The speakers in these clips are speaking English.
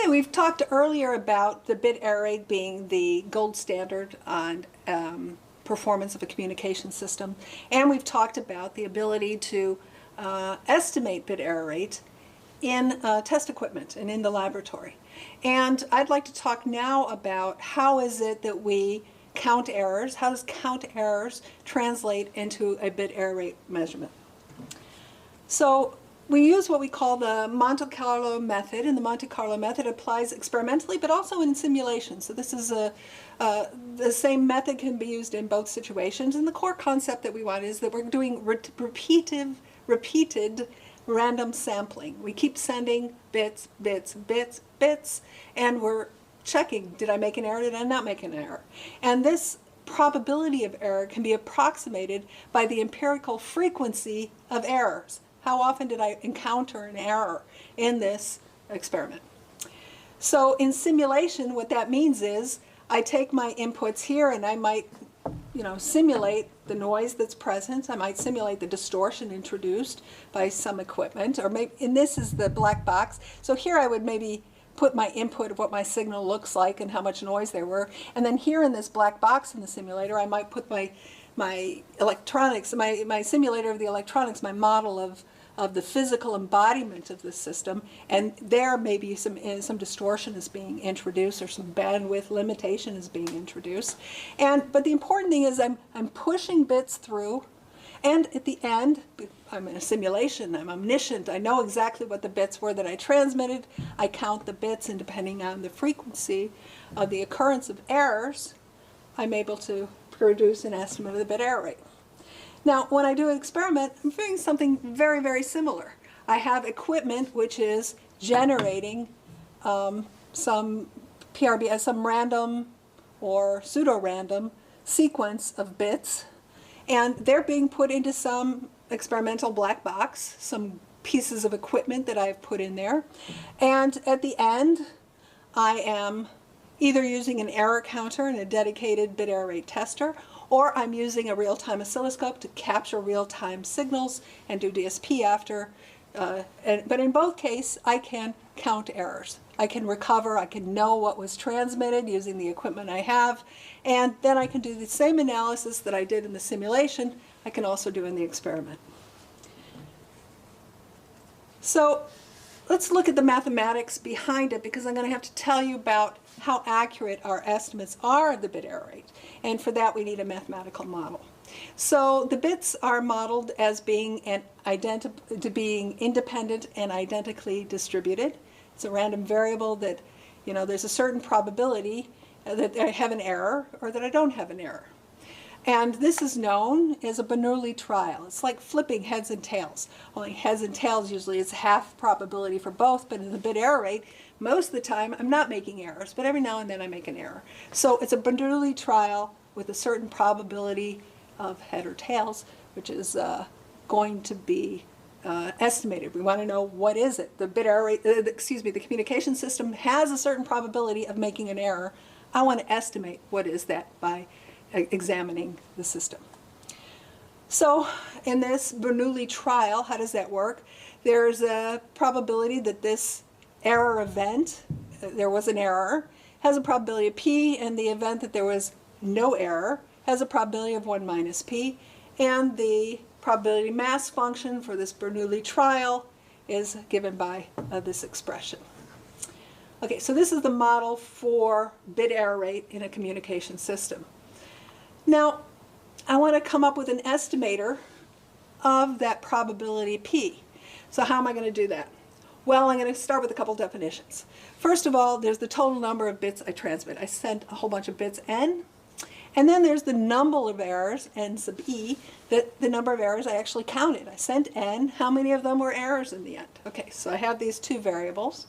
Okay, we've talked earlier about the bit error rate being the gold standard on performance of a communication system, and we've talked about the ability to estimate bit error rate in test equipment and in the laboratory. And I'd like to talk now about how is it that we count errors, how does count errors translate into a bit error rate measurement. So we use what we call the Monte Carlo method, and the Monte Carlo method applies experimentally but also in simulation. So this is the same method can be used in both situations, and the core concept that we want is that we're doing repeated random sampling. We keep sending bits, and we're checking, did I make an error, did I not make an error? And this probability of error can be approximated by the empirical frequency of errors. How often did I encounter an error in this experiment? So in simulation, what that means is I take my inputs here and I might, simulate the noise that's present. I might simulate the distortion introduced by some equipment, or maybe, and this is the black box. So here I would maybe put my input of what my signal looks like and how much noise there were. And then here in this black box in the simulator, I might put my electronics, my simulator of the electronics, my model of the physical embodiment of the system, and there maybe some distortion is being introduced or some bandwidth limitation is being introduced. But the important thing is I'm pushing bits through, and at the end, I'm in a simulation, I'm omniscient, I know exactly what the bits were that I transmitted, I count the bits, and depending on the frequency of the occurrence of errors, I'm able to produce an estimate of the bit error rate. Now, when I do an experiment, I'm doing something very, very similar. I have equipment which is generating some PRB, some random or pseudo-random sequence of bits, and they're being put into some experimental black box, some pieces of equipment that I've put in there. And at the end, I am either using an error counter and a dedicated bit error rate tester, or I'm using a real-time oscilloscope to capture real-time signals and do DSP after. But in both cases, I can count errors. I can recover, I can know what was transmitted using the equipment I have, and then I can do the same analysis that I did in the simulation, I can also do in the experiment. So let's look at the mathematics behind it, because I'm going to have to tell you about how accurate our estimates are of the bit error rate. And for that, we need a mathematical model. So the bits are modeled as being independent and identically distributed. It's a random variable that, there's a certain probability that I have an error or that I don't have an error. And this is known as a Bernoulli trial. It's like flipping heads and tails. Only heads and tails usually is half probability for both, but in the bit error rate, most of the time I'm not making errors, but every now and then I make an error. So it's a Bernoulli trial with a certain probability of head or tails, which is going to be estimated. We want to know what is it. The bit error rate, the communication system has a certain probability of making an error. I want to estimate what is that by examining the system. So in this Bernoulli trial, how does that work? There's a probability that this error event, there was an error, has a probability of p, and the event that there was no error has a probability of 1 minus p, and the probability mass function for this Bernoulli trial is given by this expression. Okay, so this is the model for bit error rate in a communication system. Now, I want to come up with an estimator of that probability p. So how am I going to do that? Well, I'm going to start with a couple definitions. First of all, there's the total number of bits I transmit. I sent a whole bunch of bits n. And then there's the number of errors, n sub e, the number of errors I actually counted. I sent n. How many of them were errors in the end? Okay, so I have these two variables.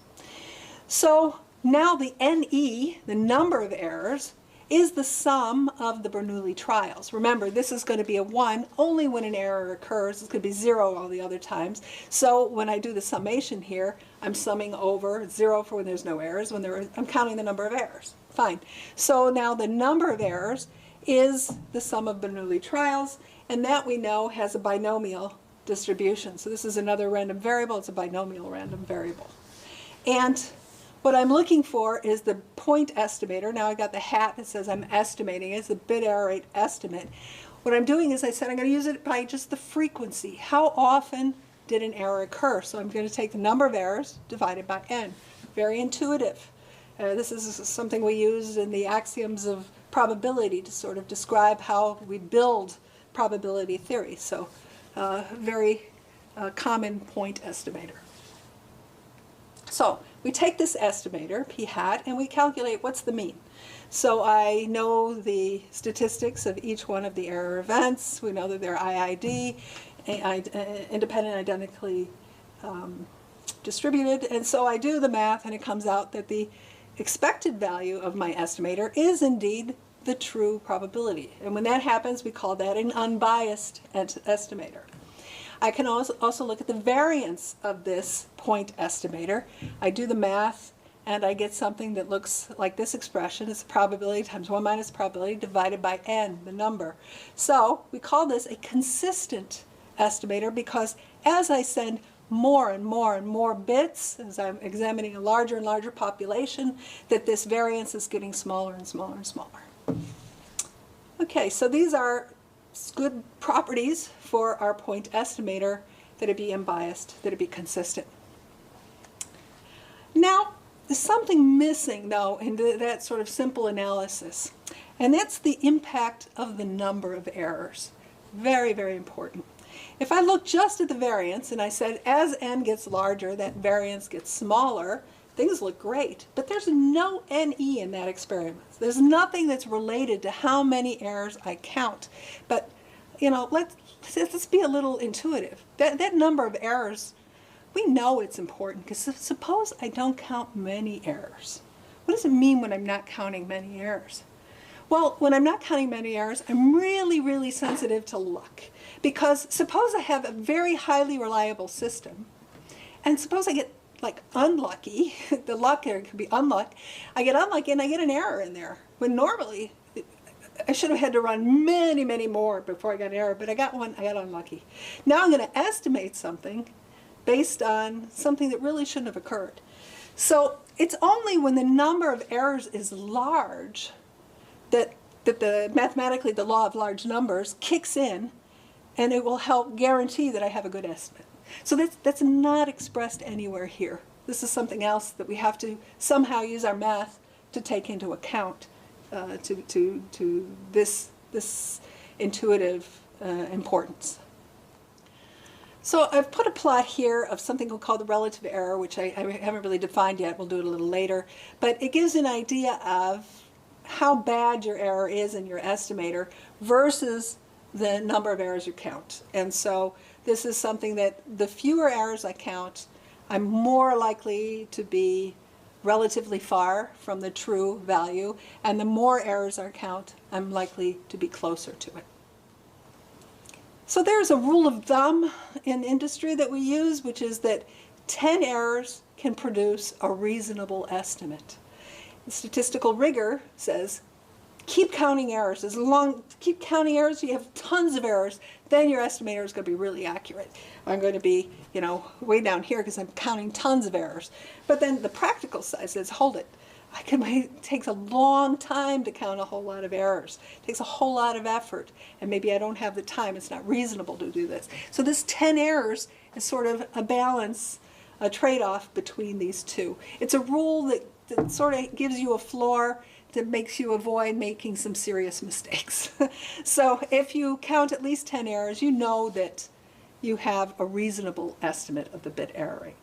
So now the ne, the number of errors, is the sum of the Bernoulli trials. Remember, this is going to be a 1 only when an error occurs. It's going to be 0 all the other times. So when I do the summation here, I'm summing over 0 for when there's no errors. I'm counting the number of errors. Fine. So now the number of errors is the sum of Bernoulli trials, and that we know has a binomial distribution. So this is another random variable. It's a binomial random variable. And What I'm looking for is the point estimator. Now I got the hat that says I'm estimating. It's the bit error rate estimate. What I'm doing is I said I'm going to use it by just the frequency. How often did an error occur? So I'm going to take the number of errors divided by n. Very intuitive. This is something we use in the axioms of probability to sort of describe how we build probability theory. So very common point estimator. So we take this estimator, p hat, and we calculate what's the mean. So I know the statistics of each one of the error events. We know that they're IID, independent, identically distributed. And so I do the math, and it comes out that the expected value of my estimator is indeed the true probability. And when that happens, we call that an unbiased estimator. I can also look at the variance of this point estimator. I do the math, and I get something that looks like this expression. It's probability times 1 minus probability divided by n, the number. So we call this a consistent estimator because as I send more and more and more bits, as I'm examining a larger and larger population, that this variance is getting smaller and smaller and smaller. Okay, so these are good properties for our point estimator, that it be unbiased, that it be consistent. Now, there's something missing, though, in that sort of simple analysis, and that's the impact of the number of errors. Very, very important. If I look just at the variance, and I said as n gets larger, that variance gets smaller, things look great, but there's no NE in that experiment. There's nothing that's related to how many errors I count. But, you know, let's be a little intuitive. That number of errors, we know it's important, because suppose I don't count many errors. What does it mean when I'm not counting many errors? Well, when I'm not counting many errors, I'm really, really sensitive to luck. Because suppose I have a very highly reliable system, and suppose I get like unlucky, the luck there could be unluck, I get unlucky and I get an error in there, when normally I should have had to run many, many more before I got an error, but I got one, I got unlucky. Now I'm going to estimate something based on something that really shouldn't have occurred. So it's only when the number of errors is large that mathematically the law of large numbers kicks in, and it will help guarantee that I have a good estimate. So that's not expressed anywhere here. This is something else that we have to somehow use our math to take into account to this intuitive importance. So I've put a plot here of something called the relative error, which I haven't really defined yet. We'll do it a little later. But it gives an idea of how bad your error is in your estimator versus the number of errors you count. And so this is something that the fewer errors I count, I'm more likely to be relatively far from the true value, and the more errors I count, I'm likely to be closer to it. So there's a rule of thumb in industry that we use, which is that 10 errors can produce a reasonable estimate. The statistical rigor says keep counting errors. Keep counting errors, you have tons of errors, then your estimator is going to be really accurate. I'm going to be, you know, way down here because I'm counting tons of errors. But then the practical side says, hold it. It takes a long time to count a whole lot of errors. It takes a whole lot of effort, and maybe I don't have the time. It's not reasonable to do this. So this 10 errors is sort of a balance, a trade-off between these two. It's a rule that sort of gives you a floor that makes you avoid making some serious mistakes. So if you count at least 10 errors, you know that you have a reasonable estimate of the bit error rate.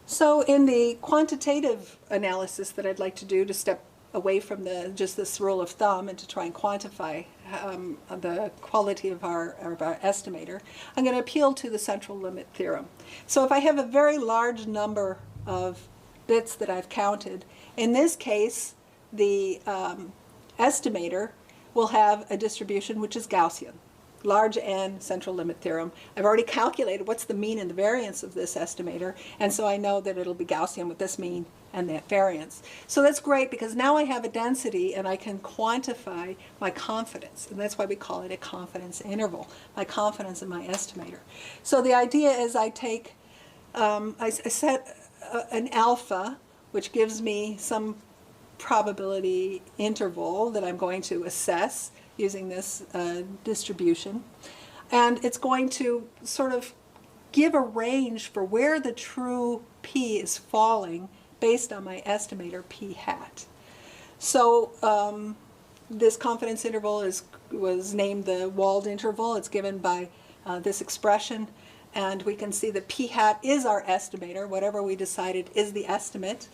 So in the quantitative analysis that I'd like to do to step away from just this rule of thumb and to try and quantify the quality of our estimator, I'm going to appeal to the Central Limit Theorem. So if I have a very large number of bits that I've counted, in this case, the estimator will have a distribution which is Gaussian. Large N, Central Limit Theorem. I've already calculated what's the mean and the variance of this estimator, and so I know that it'll be Gaussian with this mean and that variance. So that's great because now I have a density and I can quantify my confidence, and that's why we call it a confidence interval, my confidence in my estimator. So the idea is I take, I set an alpha, which gives me some probability interval that I'm going to assess using this distribution. And it's going to sort of give a range for where the true p is falling based on my estimator p hat. So this confidence interval was named the Wald interval. It's given by this expression. And we can see that p hat is our estimator. Whatever we decided is the estimate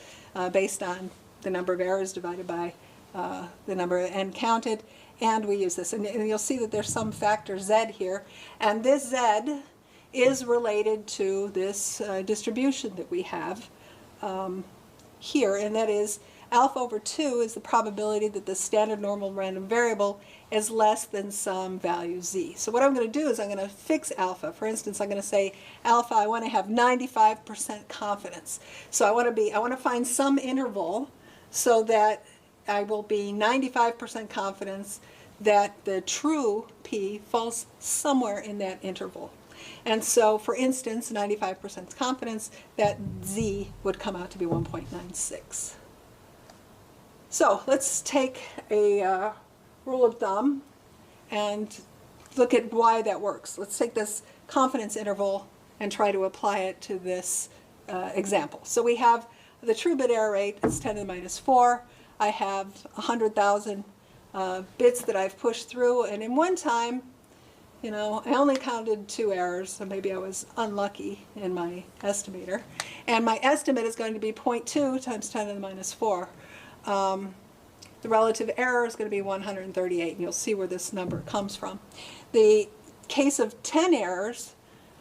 based on the number of errors divided by the number n counted. And we use this. And you'll see that there's some factor z here. And this z is related to this distribution that we have here. And that is alpha over 2 is the probability that the standard normal random variable is less than some value z. So what I'm going to do is I'm going to fix alpha. For instance, I'm going to say alpha, I want to have 95% confidence. So I want to find some interval so that I will be 95% confidence that the true p falls somewhere in that interval. And so, for instance, 95% confidence that z would come out to be 1.96. So let's take a rule of thumb and look at why that works. Let's take this confidence interval and try to apply it to this example. So we have the true bit error rate is 10 to the minus 4. I have 100,000 bits that I've pushed through, and in one time, you know, I only counted 2 errors, so maybe I was unlucky in my estimator. And my estimate is going to be 0.2 times 10 to the minus 4. The relative error is going to be 138, and you'll see where this number comes from. The case of 10 errors,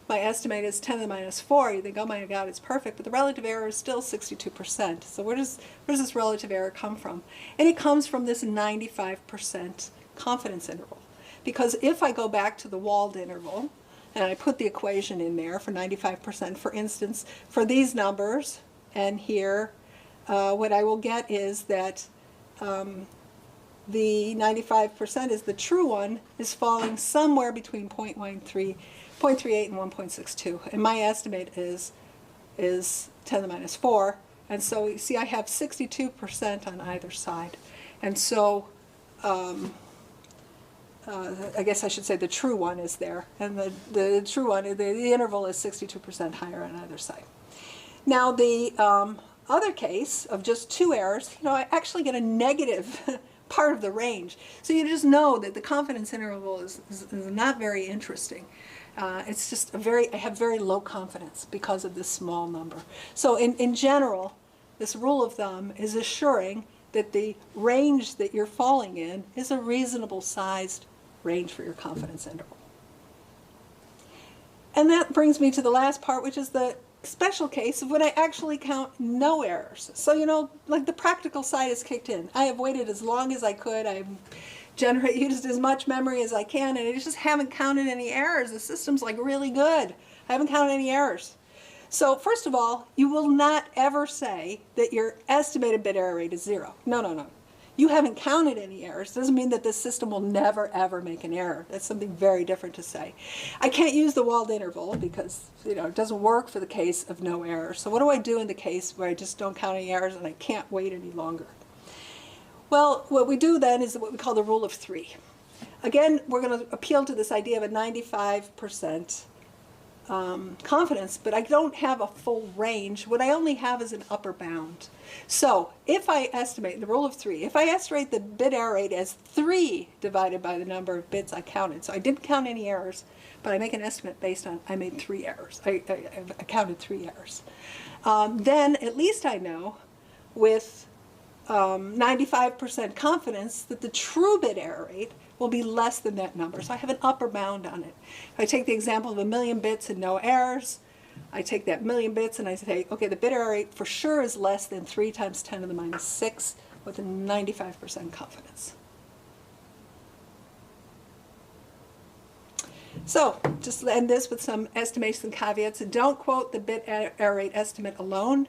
my estimate is 10 to the minus 4. You think, oh my God, it's perfect, but the relative error is still 62%. So where does this relative error come from? And it comes from this 95% confidence interval. Because if I go back to the Wald interval, and I put the equation in there for 95%, for instance, for these numbers, and here, what I will get is that the 95% is the true one is falling somewhere between 0.38 and 1.62. And my estimate is 10 to the minus 4. And so you see I have 62% on either side. And so I guess I should say the true one is there. And the true one, the interval is 62% higher on either side. Now the other case of just 2 errors, you know, I actually get a negative part of the range. So you just know that the confidence interval is not very interesting. It's just I have very low confidence because of this small number. So in general, this rule of thumb is assuring that the range that you're falling in is a reasonable sized range for your confidence interval. And that brings me to the last part, which is the special case of when I actually count no errors. So, you know, like the practical side is kicked in. I have waited as long as I could. I've used as much memory as I can, and I just haven't counted any errors. The system's like really good. I haven't counted any errors. So first of all, you will not ever say that your estimated bit error rate is 0. No, no, no. You haven't counted any errors. Doesn't mean that this system will never, ever make an error. That's something very different to say. I can't use the Wald interval because, you know, it doesn't work for the case of no errors. So what do I do in the case where I just don't count any errors and I can't wait any longer? Well, what we do then is what we call the rule of 3. Again, we're going to appeal to this idea of a 95% confidence, but I don't have a full range. What I only have is an upper bound. So if I estimate the rule of 3, if I estimate the bit error rate as 3 divided by the number of bits I counted, so I didn't count any errors, but I make an estimate based on I made 3 errors. I counted 3 errors. Then at least I know with 95% confidence that the true bit error rate will be less than that number. So I have an upper bound on it. If I take the example of 1,000,000 bits and no errors, I take that 1,000,000 bits and I say, okay, the bit error rate for sure is less than 3 times 10 to the minus 6 with a 95% confidence. So just end this with some estimation caveats. And don't quote the bit error rate estimate alone.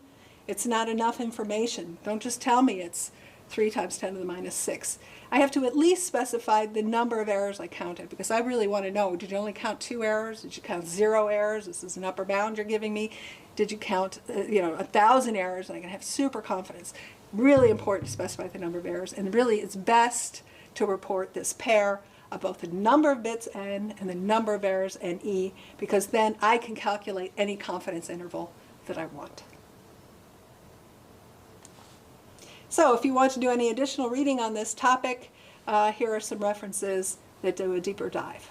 It's not enough information. Don't just tell me it's 3 times 10 to the minus 6. I have to at least specify the number of errors I counted, because I really want to know, did you only count 2 errors? Did you count 0 errors? This is an upper bound you're giving me. Did you count 1,000 errors? And I can have super confidence. Really important to specify the number of errors, and really it's best to report this pair of both the number of bits n and the number of errors ne, because then I can calculate any confidence interval that I want. So if you want to do any additional reading on this topic, here are some references that do a deeper dive.